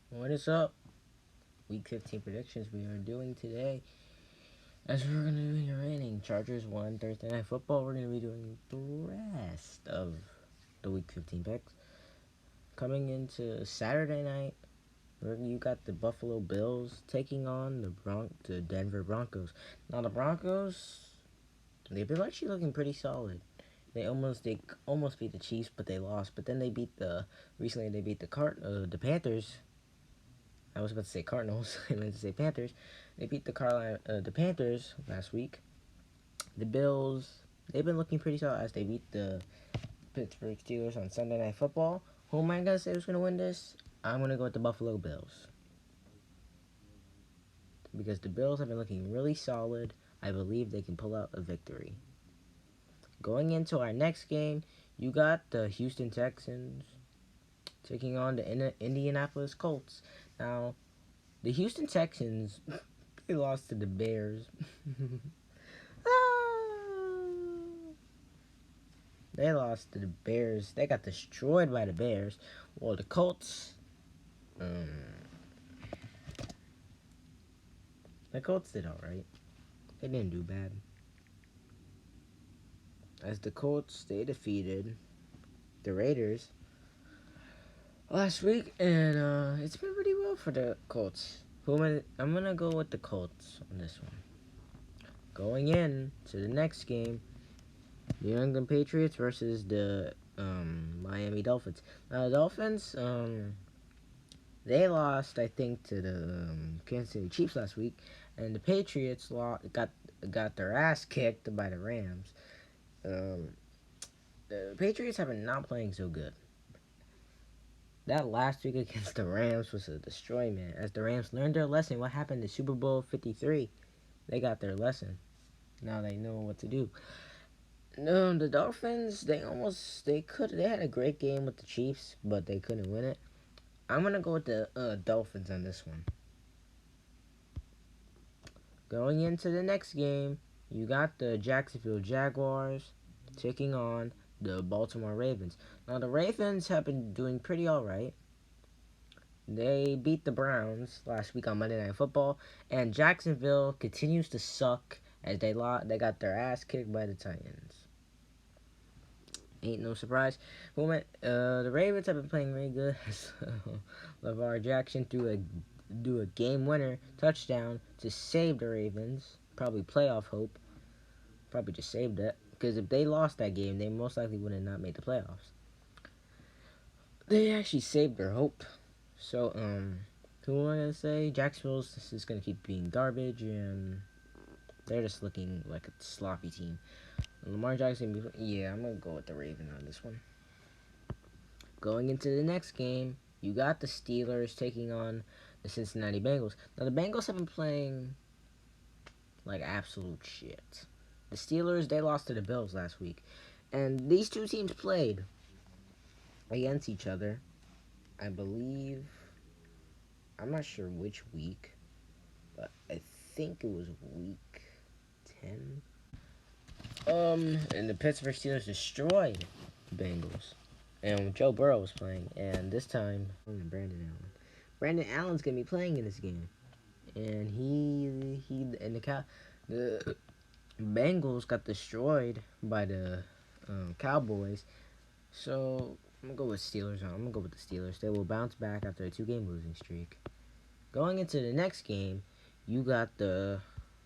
What is up? Week 15 predictions we are doing today. As we're going to be doing the remaining Chargers 1 Thursday Night Football, we're going to be doing the rest of the Week 15 picks. Coming into Saturday night, you got the Buffalo Bills taking on the Denver Broncos. Now the Broncos, they've been actually looking pretty solid. They almost beat the Chiefs, but they lost. But then recently they beat the Panthers. I was about to say Cardinals. I meant to say Panthers. They beat the Panthers last week. The Bills, they've been looking pretty solid as they beat the Pittsburgh Steelers on Sunday Night Football. Who am I gonna say was gonna win this? I'm gonna go with the Buffalo Bills because the Bills have been looking really solid. I believe they can pull out a victory. Going into our next game, you got the Houston Texans taking on the Indianapolis Colts. Now, the Houston Texans, they lost to the Bears. They lost to the Bears. They got destroyed by the Bears. Well, the Colts, um, the Colts did all right. They didn't do bad. As the Colts, they defeated the Raiders last week, and it's been pretty well for the Colts. I'm gonna go with the Colts on this one. Going in to the next game, the New England Patriots versus the Miami Dolphins. Now the Dolphins, they lost, I think, to the Kansas City Chiefs last week, and the Patriots got their ass kicked by the Rams. Um, the Patriots have been not playing so good. That last week against the Rams was a destroy, man. As the Rams learned their lesson, what happened to Super Bowl 53? They got their lesson. Now they know what to do. No, the Dolphins, they had a great game with the Chiefs, but they couldn't win it. I'm gonna go with the Dolphins on this one. Going into the next game, you got the Jacksonville Jaguars taking on the Baltimore Ravens. Now the Ravens have been doing pretty alright. They beat the Browns last week on Monday Night Football, and Jacksonville continues to suck as they got their ass kicked by the Titans. Ain't no surprise. The Ravens have been playing really good. LeVar Jackson do a game winner touchdown to save the Ravens. Probably playoff hope. Probably just saved it. Because if they lost that game, they most likely would have not made the playoffs. They actually saved their hope. So, who am I going to say? Jacksonville's just going to keep being garbage, and they're just looking like a sloppy team. Lamar Jackson, yeah, I'm going to go with the Ravens on this one. Going into the next game, you got the Steelers taking on the Cincinnati Bengals. Now, the Bengals have been playing like absolute shit. The Steelers, they lost to the Bills last week. And these two teams played against each other, I believe. I'm not sure which week, but I think it was week 10. And the Pittsburgh Steelers destroyed the Bengals. And Joe Burrow was playing, and this time, Brandon Allen. Brandon Allen's gonna be playing in this game, and the Bengals got destroyed by the Cowboys. So I'm gonna go with Steelers. I'm gonna go with the Steelers. They will bounce back after a 2-game losing streak. Going into the next game, you got the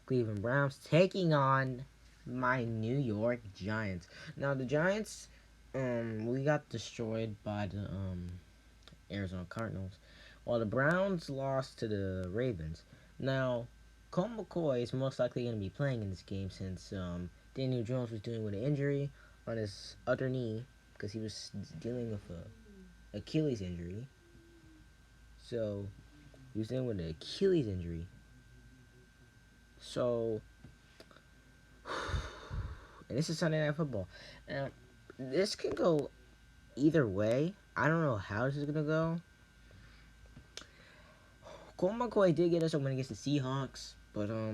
Cleveland Browns taking on my New York Giants. Now the Giants, we got destroyed by the Arizona Cardinals, while the Browns lost to the Ravens. Now, Colt McCoy is most likely going to be playing in this game since Daniel Jones was dealing with an injury on his other knee because he was dealing with a Achilles injury. So he was dealing with an Achilles injury. So, and this is Sunday Night Football. Now, this can go either way. I don't know how this is gonna go. Colt McCoy did get us a win against the Seahawks, but yeah.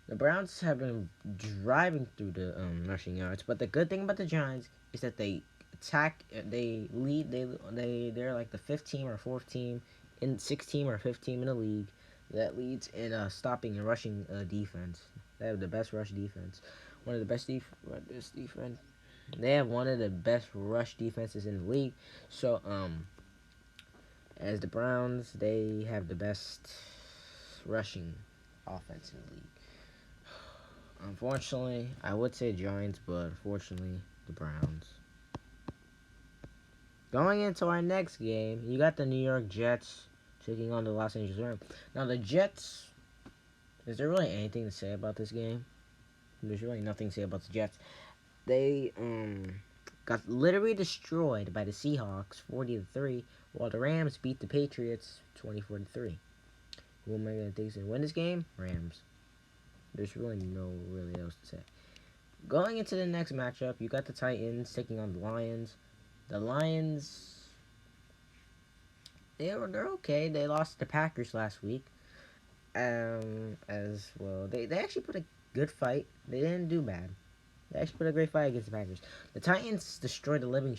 The Browns have been driving through the rushing yards. But the good thing about the Giants is that they attack. They lead. They're like the fifth team or fourth team in 16 or 15 in the league that leads in stopping and rushing defense. They have the best rush defense. One of the best defense. They have one of the best rush defenses in the league. So as the Browns, they have the best rushing offense in the league. Unfortunately, I would say Giants, but unfortunately, the Browns. Going into our next game, you got the New York Jets taking on the Los Angeles Rams. Now, the Jets, is there really anything to say about this game? There's really nothing to say about the Jets. They got literally destroyed by the Seahawks 40-3, while the Rams beat the Patriots 24-3. Who am I going to think is going to win this game? Rams. There's really else to say. Going into the next matchup, you got the Titans taking on the Lions. The Lions, they're okay. They lost to the Packers last week. As well, they actually put a good fight. They didn't do bad. They actually put a great fight against the Packers. The Titans destroyed the living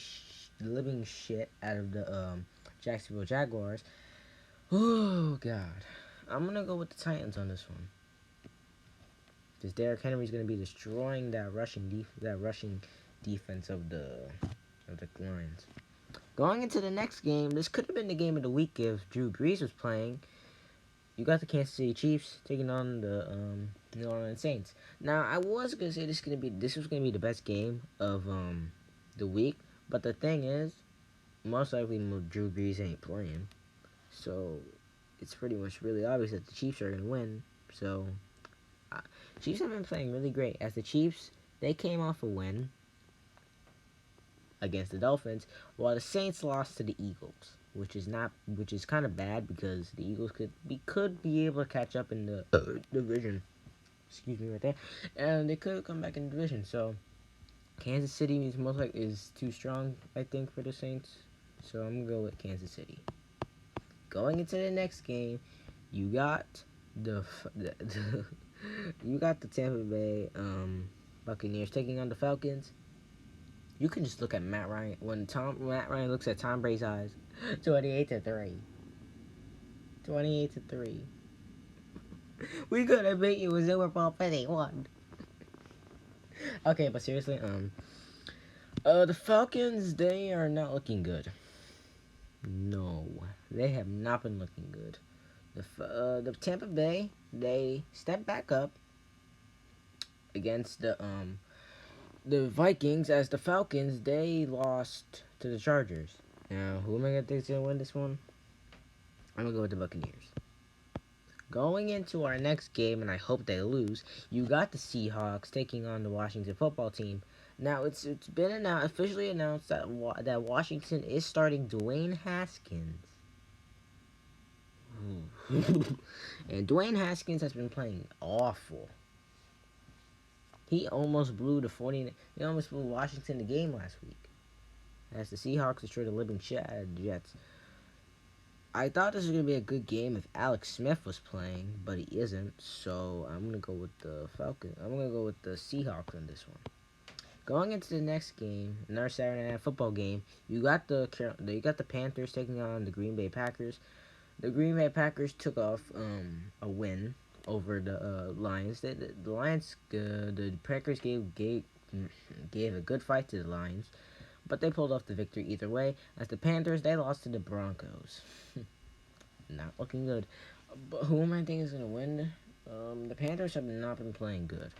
shit out of the Jacksonville Jaguars. Oh God, I'm gonna go with the Titans on this one. Because Derrick Henry's going to be destroying that rushing defense of the Lions. Going into the next game, this could have been the game of the week if Drew Brees was playing. You got the Kansas City Chiefs taking on the New Orleans Saints. Now, I was going to say this was going to be the best game of the week, but the thing is, most likely Drew Brees ain't playing. So, it's pretty much really obvious that the Chiefs are going to win. So, Chiefs have been playing really great. As the Chiefs, they came off a win against the Dolphins, while the Saints lost to the Eagles, which is kind of bad because the Eagles could be able to catch up in the division. Excuse me, right there, and they could come back in the division. So Kansas City is too strong, I think, for the Saints. So I'm gonna go with Kansas City. Going into the next game, you got you got the Tampa Bay Buccaneers taking on the Falcons. You can just look at Matt Ryan. When Matt Ryan looks at Tom Brady's eyes, 28-3. 28-3. We could have beat you with Super Bowl 51. Okay, but seriously, the Falcons, they are not looking good. No, they have not been looking good. The Tampa Bay, they stepped back up against the Vikings, as the Falcons, they lost to the Chargers. Now, who am I going to think is going to win this one? I'm going to go with the Buccaneers. Going into our next game, and I hope they lose, you got the Seahawks taking on the Washington football team. Now, it's been officially announced that Washington is starting Dwayne Haskins. And Dwayne Haskins has been playing awful. He almost blew Washington the game last week, as the Seahawks destroyed the living shit out of the Jets. I thought this was going to be a good game if Alex Smith was playing, but he isn't, so I'm going to go with the Falcons. I'm going to go with the Seahawks on this one. Going into the next game, another Saturday Night Football game, you got the Panthers taking on the Green Bay Packers. The Green Bay Packers took off a win over the Lions. The Lions, the Packers gave a good fight to the Lions, but they pulled off the victory either way. As the Panthers, they lost to the Broncos. Not looking good. But who am I thinking is gonna win? The Panthers have not been playing good.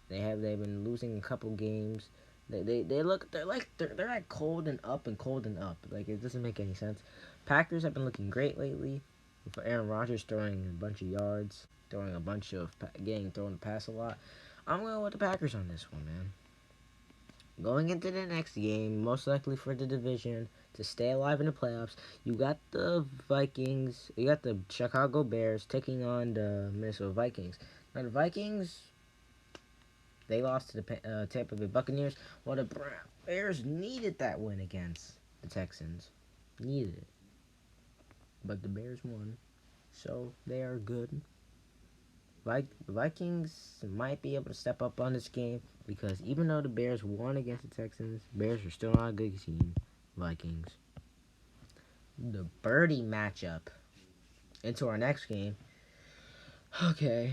They've been losing a couple games. They're like cold and up. Like, it doesn't make any sense. Packers have been looking great lately. For Aaron Rodgers throwing a bunch of yards, throwing the pass a lot. I'm going with the Packers on this one, man. Going into the next game, most likely for the division to stay alive in the playoffs, you got the Vikings. You got the Chicago Bears taking on the Minnesota Vikings. Now the Vikings, they lost to the Tampa Bay Buccaneers, while the Bears needed that win against the Texans. Needed it. But the Bears won, so they are good. Vikings might be able to step up on this game because even though the Bears won against the Texans, Bears are still not a good team. Vikings. The birdie matchup into our next game. Okay,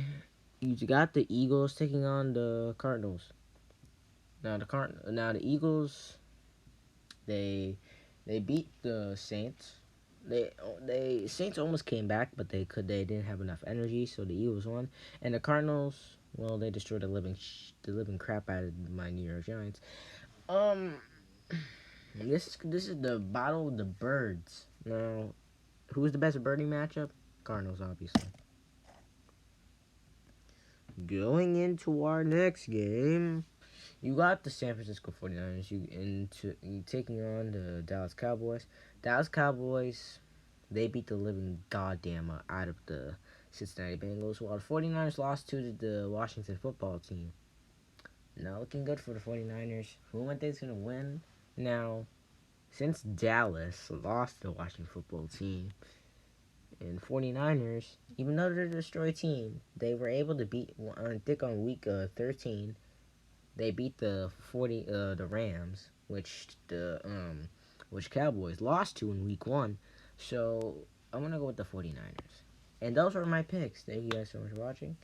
you got the Eagles taking on the Cardinals. Now the Eagles they beat the Saints. They Saints almost came back, but they didn't have enough energy, so the Eagles won. And the Cardinals, well, they destroyed the living crap out of my New York Giants. Um, this is the battle of the birds. Now, who's the best birdie matchup? Cardinals, obviously. Going into our next game, you got the San Francisco 49ers. You taking on the Dallas Cowboys. Dallas Cowboys, they beat the living goddamn out of the Cincinnati Bengals, while the 49ers lost to the Washington football team. Not looking good for the 49ers. Who I think is going to win? Now, since Dallas lost to the Washington football team, and 49ers, even though they're a destroyed team, they were able to beat, I think on week 13, they beat the Rams, which Cowboys lost to in week 1. So I'm gonna go with the 49ers. And those are my picks. Thank you guys so much for watching.